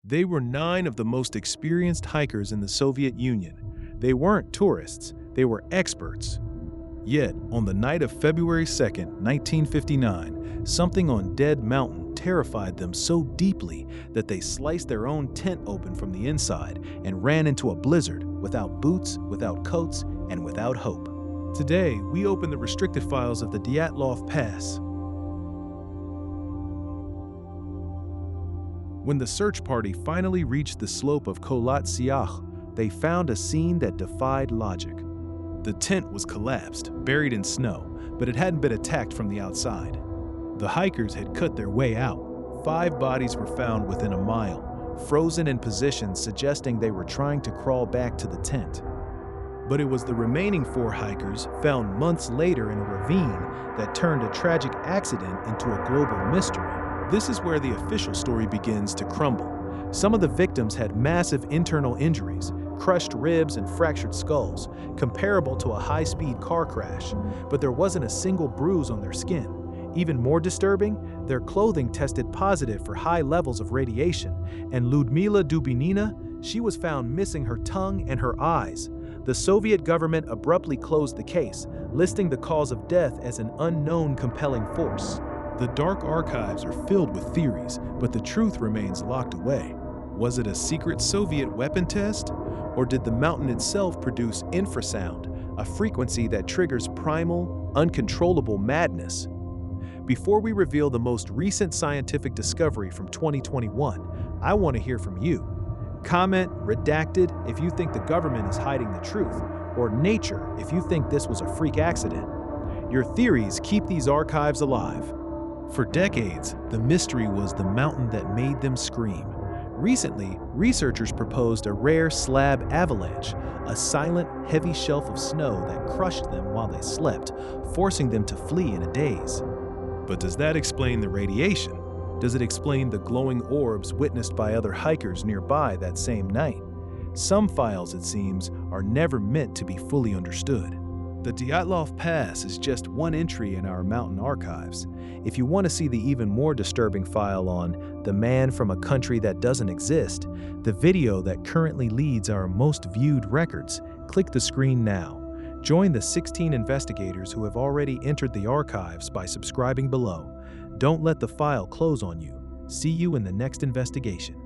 They were 9 of the most experienced hikers in the Soviet Union. They weren't tourists, they were experts. Yet, on the night of February 2nd, 1959, something on Dead Mountain terrified them so deeply that they sliced their own tent open from the inside and ran into a blizzard without boots, without coats, and without hope. Today, we open the restricted files of the Dyatlov Pass. When the search party finally reached the slope of Kholat Syakhl, they found a scene that defied logic. The tent was collapsed, buried in snow, but it hadn't been attacked from the outside. The hikers had cut their way out. 5 bodies were found within a mile, frozen in positions suggesting they were trying to crawl back to the tent. But it was the remaining 4 hikers, found months later in a ravine, that turned a tragic accident into a global mystery. This is where the official story begins to crumble. Some of the victims had massive internal injuries, crushed ribs and fractured skulls, comparable to a high-speed car crash, but there wasn't a single bruise on their skin. Even more disturbing, their clothing tested positive for high levels of radiation, and Lyudmila Dubinina, she was found missing her tongue and her eyes. The Soviet government abruptly closed the case, listing the cause of death as an unknown compelling force. The dark archives are filled with theories, but the truth remains locked away. Was it a secret Soviet weapon test? Or did the mountain itself produce infrasound, a frequency that triggers primal, uncontrollable madness? Before we reveal the most recent scientific discovery from 2021, I want to hear from you. Comment redacted if you think the government is hiding the truth, or nature if you think this was a freak accident. Your theories keep these archives alive. For decades, the mystery was the mountain that made them scream. Recently, researchers proposed a rare slab avalanche, a silent, heavy shelf of snow that crushed them while they slept, forcing them to flee in a daze. But does that explain the radiation? Does it explain the glowing orbs witnessed by other hikers nearby that same night? Some files, it seems, are never meant to be fully understood. The Dyatlov Pass is just one entry in our mountain archives. If you want to see the even more disturbing file on the man from a country that doesn't exist, the video that currently leads our most viewed records, click the screen now. Join the 16 investigators who have already entered the archives by subscribing below. Don't let the file close on you. See you in the next investigation.